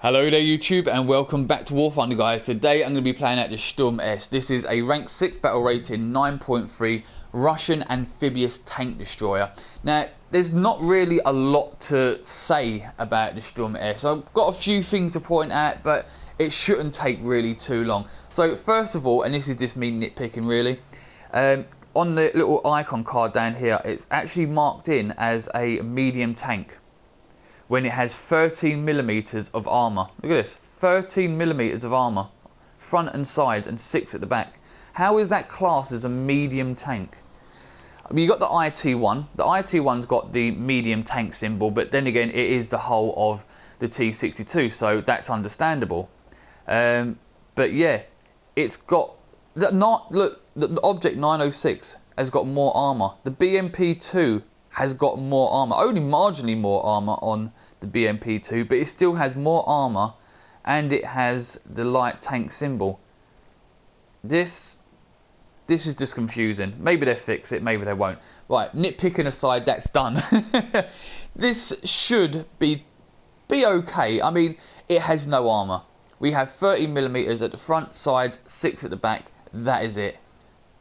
Hello there YouTube and welcome back to War Thunder guys. Today I'm going to be playing out the Shturm-S. This is a rank 6 battle rating 9.3 Russian amphibious tank destroyer. Now there's not really a lot to say about the Shturm-S. I've got a few things to point out, but it shouldn't take really too long. So first of all, and this is just me nitpicking really, on the little icon card down here it's actually marked in as a medium tank when it has 13mm of armour. Look at this, 13mm of armour, front and sides, and 6 at the back. How is that classed as a medium tank? I mean, you got the IT1. The IT1's got the medium tank symbol, but then again, it is the whole of the T62, so that's understandable. But yeah, it's got the Object 906 has got more armour. The BMP2 has got more armour, only marginally more armour on the BMP2, but it still has more armour and it has the light tank symbol. This is just confusing. Maybe they'll fix it, maybe they won't. Right, nitpicking aside, that's done. This should be okay. I mean, it has no armour. We have 30mm at the front, sides, 6 at the back. That is it.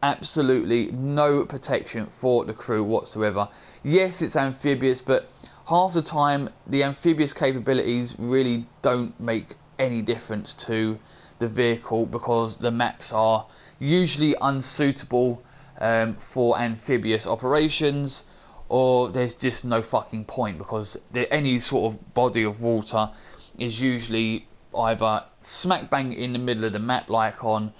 Absolutely no protection for the crew whatsoever. Yes, it's amphibious, but half the time the amphibious capabilities really don't make any difference to the vehicle because the maps are usually unsuitable for amphibious operations, or there's just no fucking point because any sort of body of water is usually either smack bang in the middle of the map, like on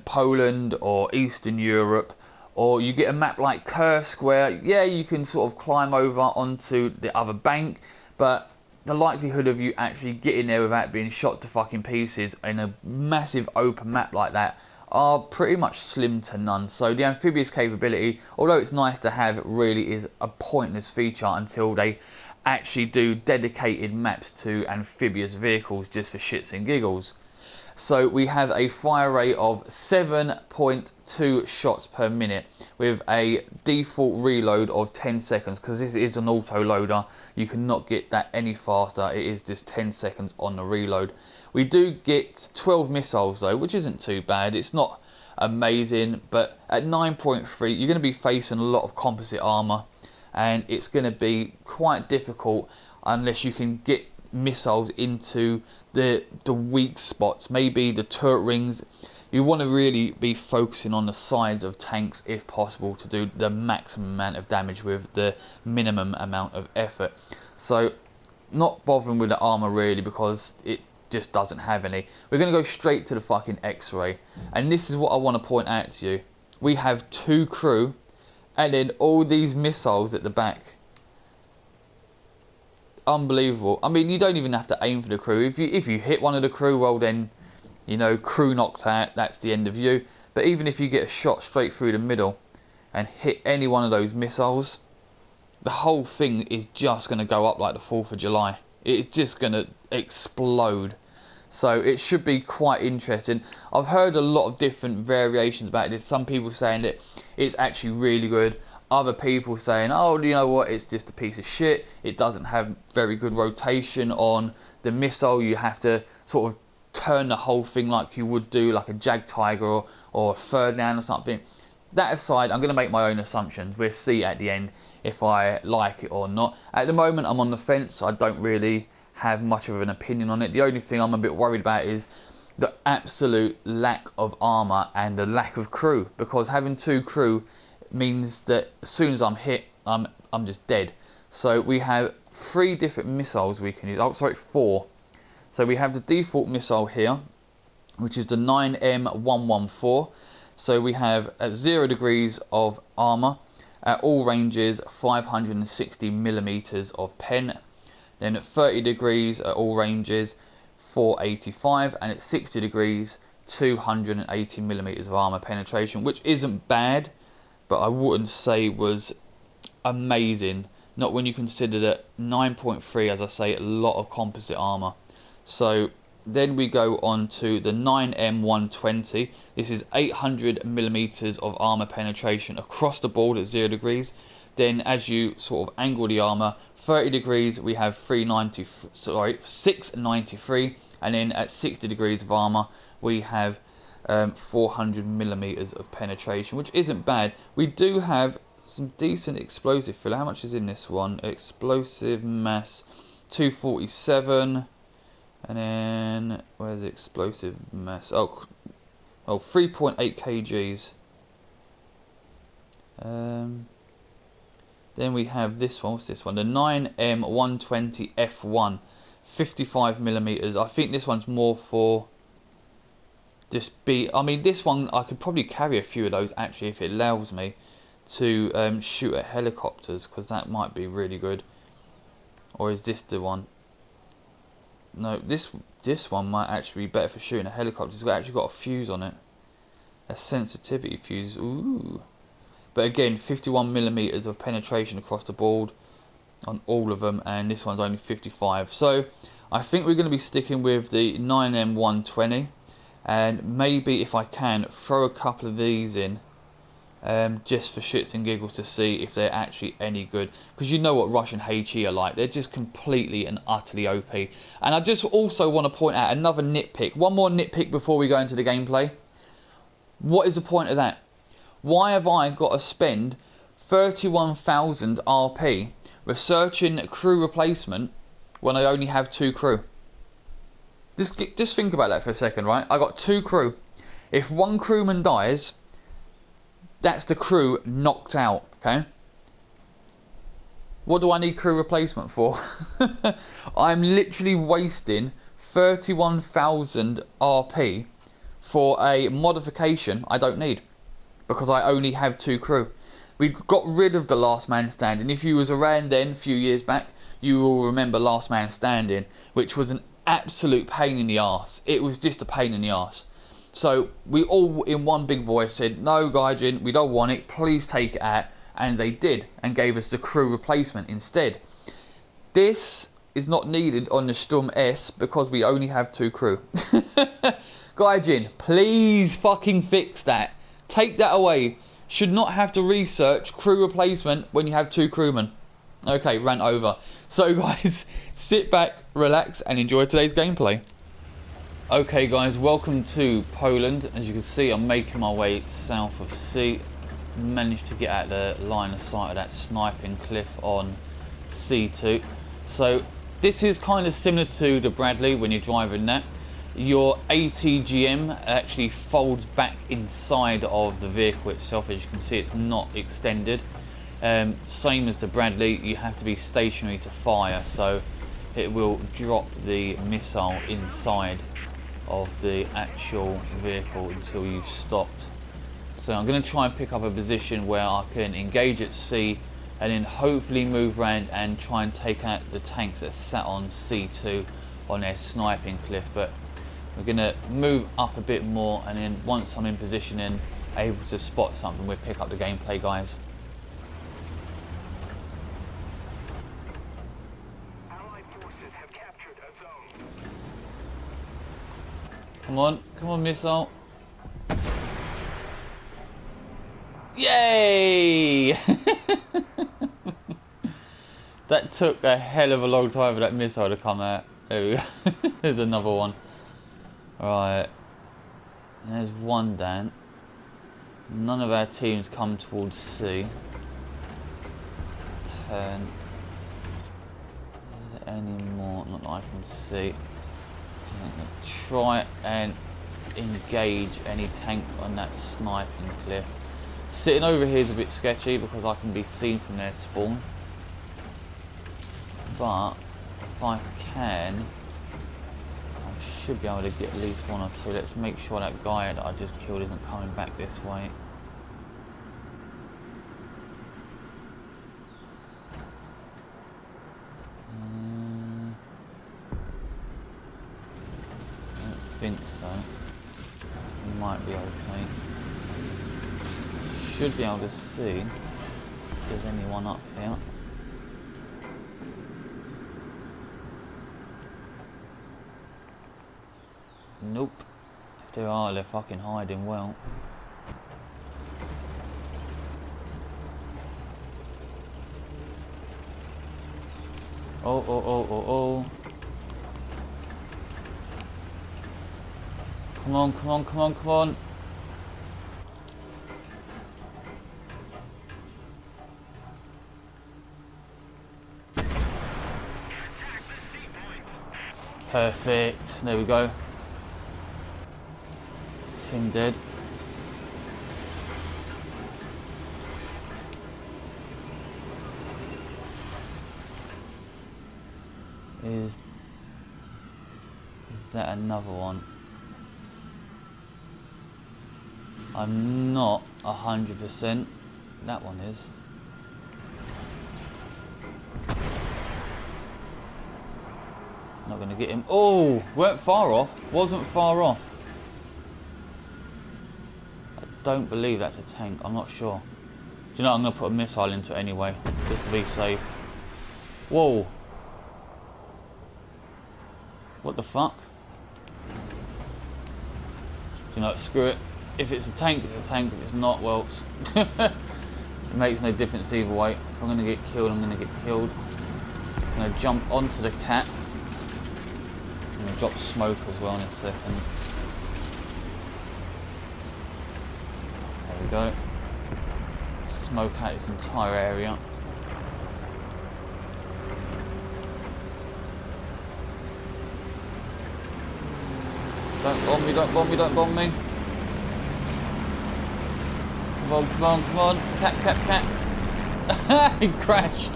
Poland or Eastern Europe, or you get a map like Kursk where, yeah, you can sort of climb over onto the other bank, but the likelihood of you actually getting there without being shot to fucking pieces in a massive open map like that are pretty much slim to none. So the amphibious capability, although it's nice to have, really is a pointless feature until they actually do dedicated maps to amphibious vehicles just for shits and giggles. So we have a fire rate of 7.2 shots per minute with a default reload of 10 seconds because this is an auto loader. You cannot get that any faster. It is just 10 seconds on the reload. We do get 12 missiles though, which isn't too bad. It's not amazing, but at 9.3 you're going to be facing a lot of composite armor and it's going to be quite difficult unless you can get missiles into the weak spots, maybe the turret rings. You want to really be focusing on the sides of tanks if possible to do the maximum amount of damage with the minimum amount of effort. So not bothering with the armor really because it just doesn't have any. We're going to go straight to the fucking X-ray, and this is what I want to point out to you. We have 2 crew and then all these missiles at the back. Unbelievable. I mean, you don't even have to aim for the crew. If you hit one of the crew, well then, you know, crew knocked out, that's the end of you. But even if you get a shot straight through the middle and hit any one of those missiles, the whole thing is just going to go up like the 4th of July. It's just going to explode. So it should be quite interesting. I've heard a lot of different variations about this. Some people saying that it's actually really good. Other people saying, oh, you know what, it's just a piece of shit. It doesn't have very good rotation on the missile. You have to sort of turn the whole thing like you would do like a Jag Tiger or a Ferdinand or something. That aside, I'm going to make my own assumptions. We'll see at the end if I like it or not. At the moment, I'm on the fence. I don't really have much of an opinion on it. The only thing I'm a bit worried about is the absolute lack of armour and the lack of crew, because having 2 crew means that as soon as I'm hit, I'm just dead. So we have 3 different missiles we can use. Oh, sorry, 4. So we have the default missile here, which is the 9M114. So we have at 0 degrees of armor, at all ranges 560mm of pen. Then at 30 degrees at all ranges 485, and at 60 degrees 280mm of armor penetration, which isn't bad, but I wouldn't say was amazing, not when you consider that 9.3, as I say, a lot of composite armour. So then we go on to the 9M120. This is 800mm of armour penetration across the board at 0 degrees, Then as you sort of angle the armour, 30 degrees we have 693, and then at 60 degrees of armour we have 400 millimeters of penetration, which isn't bad. We do have some decent explosive filler. How much is in this one? Explosive mass 247, and then where's the explosive mass? Oh, 3.8 kgs. Then we have this one. What's this one? The 9M120F1, 55 millimeters. I think this one's more for just I mean, this one I could probably carry a few of those actually if it allows me to shoot at helicopters, because that might be really good. Or is this the one? No, this one might actually be better for shooting at helicopters. It's actually got a fuse on it, a sensitivity fuse. Ooh. But again, 51 millimeters of penetration across the board on all of them, and this one's only 55. So I think we're going to be sticking with the 9M120, and maybe if I can throw a couple of these in, just for shits and giggles, to see if they're actually any good, because you know what Russian HE are like. They're just completely and utterly OP. And I just also want to point out another nitpick, one more nitpick before we go into the gameplay. What is the point of that? Why have I got to spend 31,000 RP researching crew replacement when I only have 2 crew? Just think about that for a second, right? I got 2 crew. If one crewman dies, that's the crew knocked out, okay? What do I need crew replacement for? I'm literally wasting 31,000 RP for a modification I don't need, because I only have 2 crew. We got rid of the last man standing. If you was around then a few years back, you will remember last man standing, which was an absolute pain in the arse. It was just a pain in the arse. So we all in one big voice said, no Gaijin, we don't want it, please take it out. And they did, and gave us the crew replacement instead. This is not needed on the Shturm-S because we only have 2 crew. Gaijin, please fucking fix that. Take that away. Should not have to research crew replacement when you have 2 crewmen. Okay, rant over. So guys, sit back, relax, and enjoy today's gameplay. Okay guys, welcome to Poland. As you can see, I'm making my way south of sea. Managed to get out the line of sight of that sniping cliff on C2. So this is kind of similar to the Bradley when you're driving that. Your ATGM actually folds back inside of the vehicle itself. As you can see, it's not extended. Same as the Bradley, you have to be stationary to fire, so it will drop the missile inside of the actual vehicle until you've stopped. So I'm going to try and pick up a position where I can engage at sea and then hopefully move around and try and take out the tanks that sat on C2 on their sniping cliff. But we're going to move up a bit more, and then once I'm in position and able to spot something, we'll pick up the gameplay, guys. Come on missile. Yay! That took a hell of a long time for that missile to come out. There we go. There's another one. Right. There's one down. None of our teams come towards C. Turn. Is there any more? Not that I can see. I'm going to try and engage any tanks on that sniping cliff. Sitting over here is a bit sketchy because I can be seen from their spawn. But if I can, I should be able to get at least 1 or 2. Let's make sure that guy that I just killed isn't coming back this way. I don't think so. Might be okay. Should be able to see if there's anyone up here. Nope. If there are, they're fucking hiding well. Oh, oh, oh, oh, oh. Come on, come on, come on, come on. Perfect. There we go. It's him dead. Is that another one? I'm not 100%. That one is. Not gonna get him. Oh, weren't far off. Wasn't far off. I don't believe that's a tank. I'm not sure. Do you know what? I'm gonna put a missile into it anyway, just to be safe. Whoa. What the fuck? Do you know what? Screw it. If it's a tank, it's a tank. If it's not, well, it makes no difference either way. If I'm gonna get killed, I'm gonna get killed. I'm gonna jump onto the cat. I'm gonna drop smoke as well in a second. There we go. Smoke out this entire area. Don't bomb me, don't bomb me, don't bomb me. Come on, come on, come on. Cat, cat, cat. He crashed.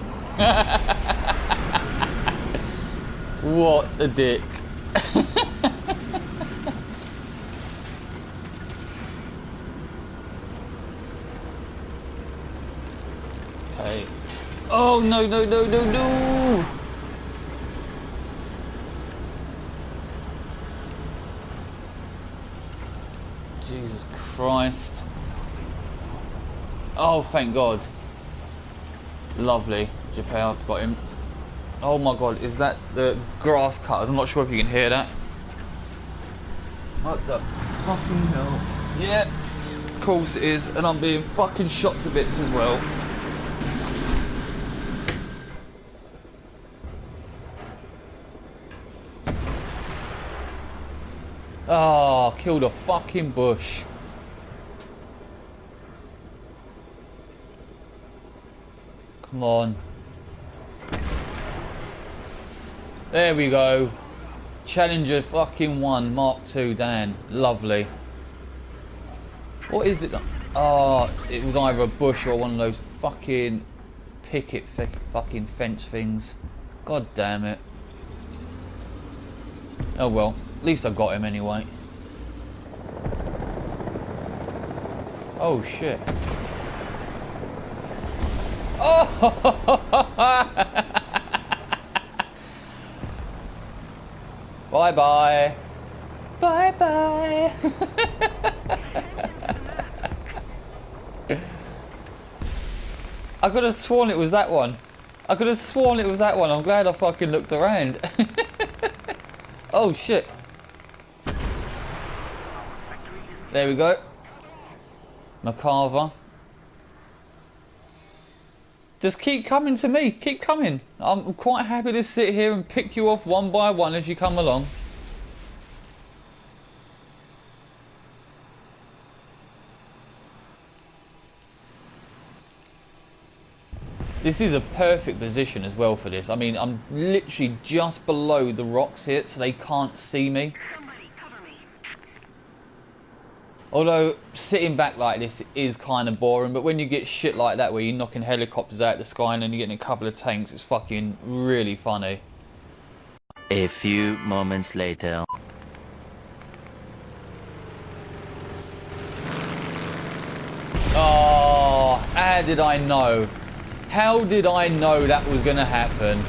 What a dick. Okay. Oh, no, no, no, no, no. Jesus Christ. Oh, thank God. Lovely. Japan, I've got him. Oh my God, is that the grass cutters? I'm not sure if you can hear that. What the fucking hell? Yeah, of course it is, and I'm being fucking shot to bits as well. Oh, killed a fucking bush. Come on. There we go. Challenger fucking 1, Mark 2, Dan. Lovely. What is it? Oh, it was either a bush or one of those fucking picket fucking fence things. God damn it. Oh well, at least I got him anyway. Oh shit. Oh! Bye bye. Bye bye. I could have sworn it was that one. I could have sworn it was that one. I'm glad I fucking looked around. Oh shit. There we go. Macarver. Just keep coming to me. Keep coming. I'm quite happy to sit here and pick you off one by one as you come along. This is a perfect position as well for this. I mean, I'm literally just below the rocks here, so they can't see me. Although, sitting back like this is kind of boring, but when you get shit like that where you're knocking helicopters out of the sky and then you're getting a couple of tanks, it's fucking really funny. A few moments later. Oh, how did I know? How did I know that was going to happen?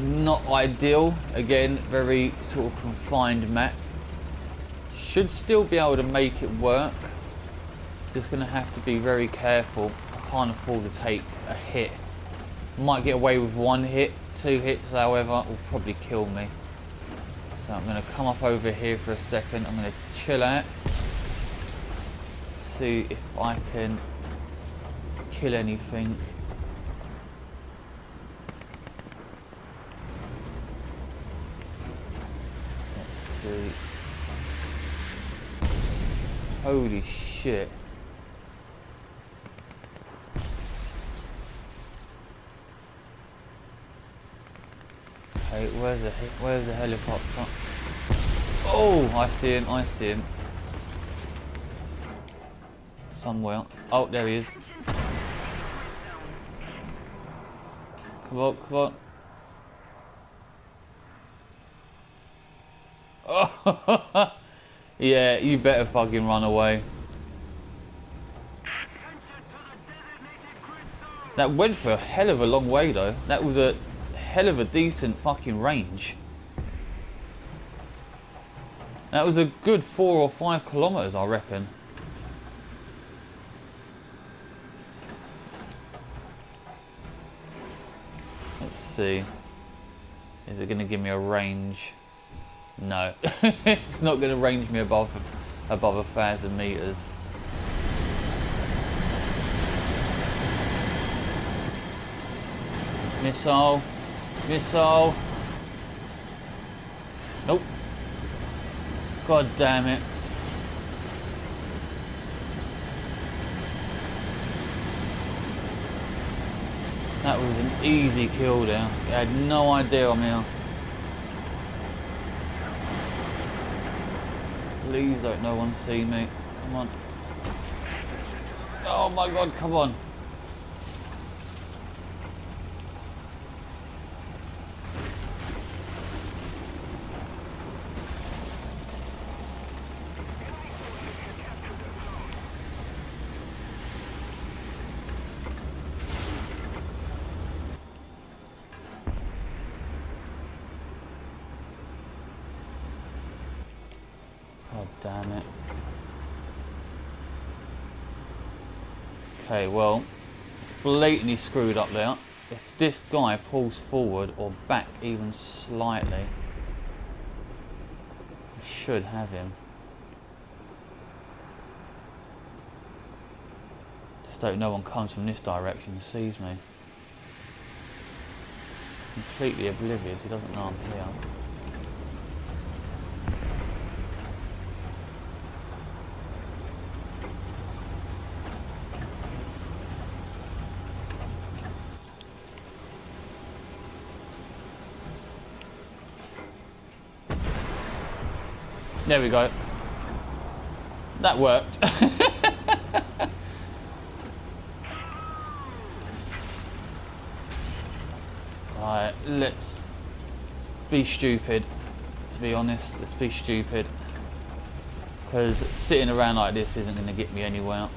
Not ideal. Again, very sort of confined map. Should still be able to make it work. Just going to have to be very careful. I can't afford to take a hit. Might get away with 1 hit, 2 hits, however, will probably kill me. So I'm going to come up over here for a second. I'm going to chill out. See if I can kill anything. Let's see. Holy shit. Okay, where's the helicopter? Oh, I see him, I see him. Somewhere. Oh, there he is. Come on, come on. Oh, yeah, you better fucking run away. That went for a hell of a long way though. That was a hell of a decent fucking range. That was a good 4 or 5 kilometers, I reckon. Let's see. Is it going to give me a range? No. It's not going to range me above 1,000 meters. Missile. Missile. Nope. God damn it. That was an easy kill there. I had no idea I'm here. Please don't no one see me. Come on. Oh my god, come on. God damn it. Okay, well, blatantly screwed up there. If this guy pulls forward or back even slightly, I should have him. Just hope no one comes from this direction and sees me. Completely oblivious, he doesn't know I'm here. There we go. That worked. Right, let's be stupid. To be honest, let's be stupid. Because sitting around like this isn't going to get me anywhere.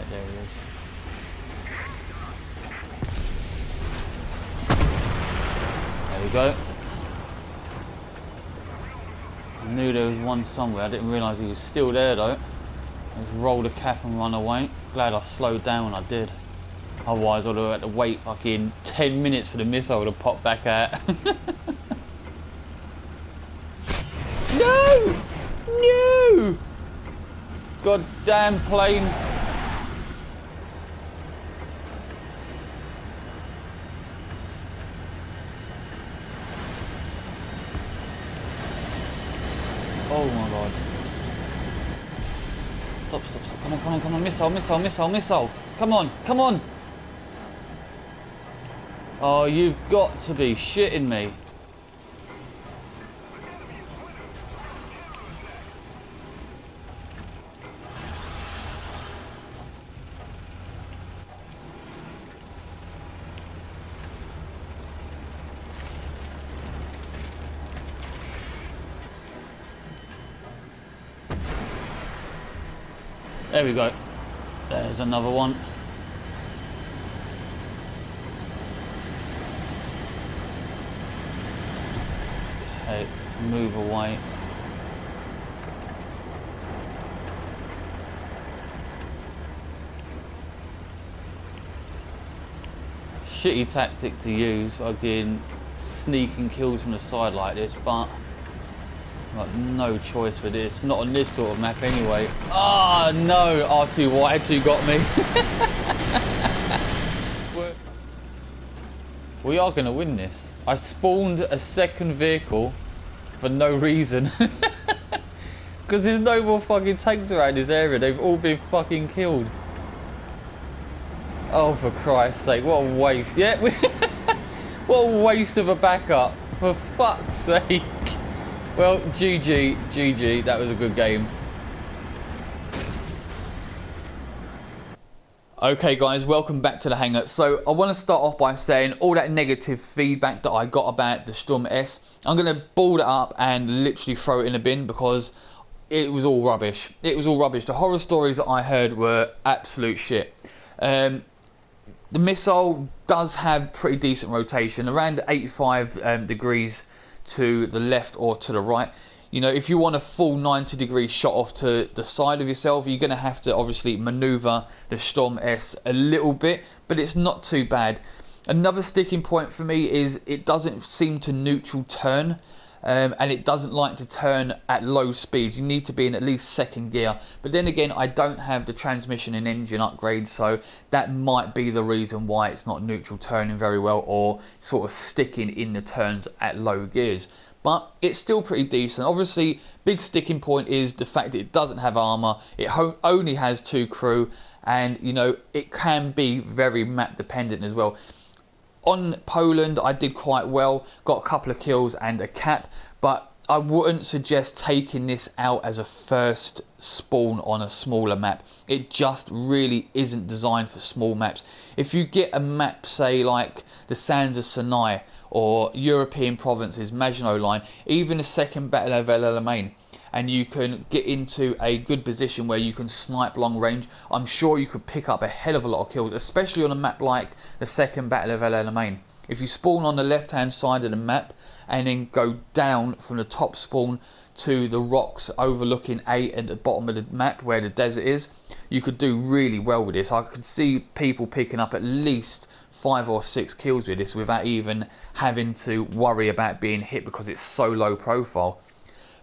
There he is. There we go. I knew there was one somewhere. I didn't realise he was still there though. I just rolled a cap and run away. Glad I slowed down when I did. Otherwise I'd have had to wait fucking 10 minutes for the missile to pop back out. No! No! Goddamn plane. Oh my god. Stop, stop, stop. Come on, come on, come on. Missile, missile, missile, missile. Come on, come on. Oh, you've got to be shitting me. There we go. There's another one. Okay, let's move away. Shitty tactic to use, fucking sneaking kills from the side like this, but I've got no choice for this. Not on this sort of map anyway. Ah, oh, no, R2Y2 got me. We are going to win this. I spawned a second vehicle for no reason. Because there's no more fucking tanks around this area. They've all been fucking killed. Oh, for Christ's sake, what a waste. Yeah, what a waste of a backup. For fuck's sake. Well, GG, that was a good game. Okay guys, welcome back to the hangar. So I want to start off by saying all that negative feedback that I got about the Shturm-S, I'm going to ball it up and literally throw it in a bin because it was all rubbish. It was all rubbish. The horror stories that I heard were absolute shit. The missile does have pretty decent rotation, around 85 degrees to the left or to the right. You know, if you want a full 90 degree shot off to the side of yourself, you're going to have to obviously maneuver the Shturm-S a little bit, but it's not too bad. Another sticking point for me is it doesn't seem to neutral turn. And it doesn't like to turn at low speeds. You need to be in at least second gear. But then again, I don't have the transmission and engine upgrades, so that might be the reason why it's not neutral turning very well or sort of sticking in the turns at low gears. But it's still pretty decent. Obviously, big sticking point is the fact that it doesn't have armor. It only has 2 crew, and you know, it can be very map dependent as well. On Poland, I did quite well, got a couple of kills and a cap, but I wouldn't suggest taking this out as a first spawn on a smaller map. It just really isn't designed for small maps. If you get a map, say like the Sands of Sinai or European provinces, Maginot Line, even the second Battle of El Alamein, and you can get into a good position where you can snipe long range, I'm sure you could pick up a hell of a lot of kills, especially on a map like the second Battle of El Alamein. If you spawn on the left hand side of the map and then go down from the top spawn to the rocks overlooking A at the bottom of the map where the desert is, you could do really well with this. I could see people picking up at least 5 or 6 kills with this without even having to worry about being hit because it's so low profile.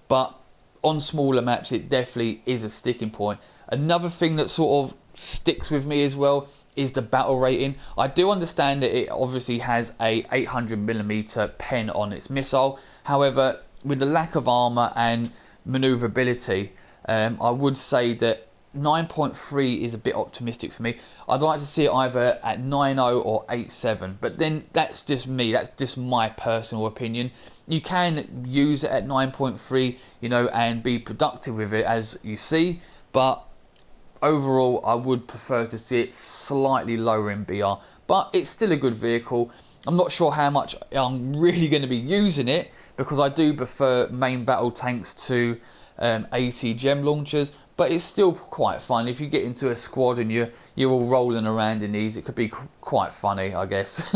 But on smaller maps, it definitely is a sticking point. Another thing that sort of sticks with me as well is the battle rating. I do understand that it obviously has a 800mm pen on its missile. However, with the lack of armor and maneuverability, I would say that 9.3 is a bit optimistic for me. I'd like to see it either at 9.0 or 8.7, but then that's just me, that's just my personal opinion. You can use it at 9.3, you know, and be productive with it as you see, but overall I would prefer to see it slightly lower in BR, but it's still a good vehicle. I'm not sure how much I'm really going to be using it because I do prefer main battle tanks to AT gem launchers, but it's still quite fun. If you get into a squad and you're all rolling around in these, it could be quite funny, I guess.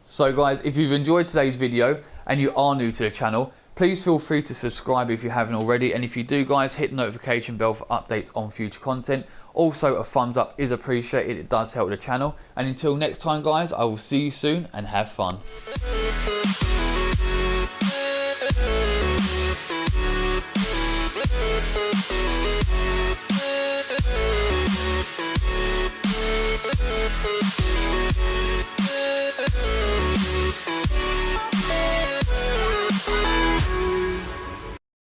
So guys, if you've enjoyed today's video and you are new to the channel, please feel free to subscribe if you haven't already, and if you do guys, hit the notification bell for updates on future content. Also, a thumbs up is appreciated, it does help the channel. And until next time guys, I will see you soon and have fun.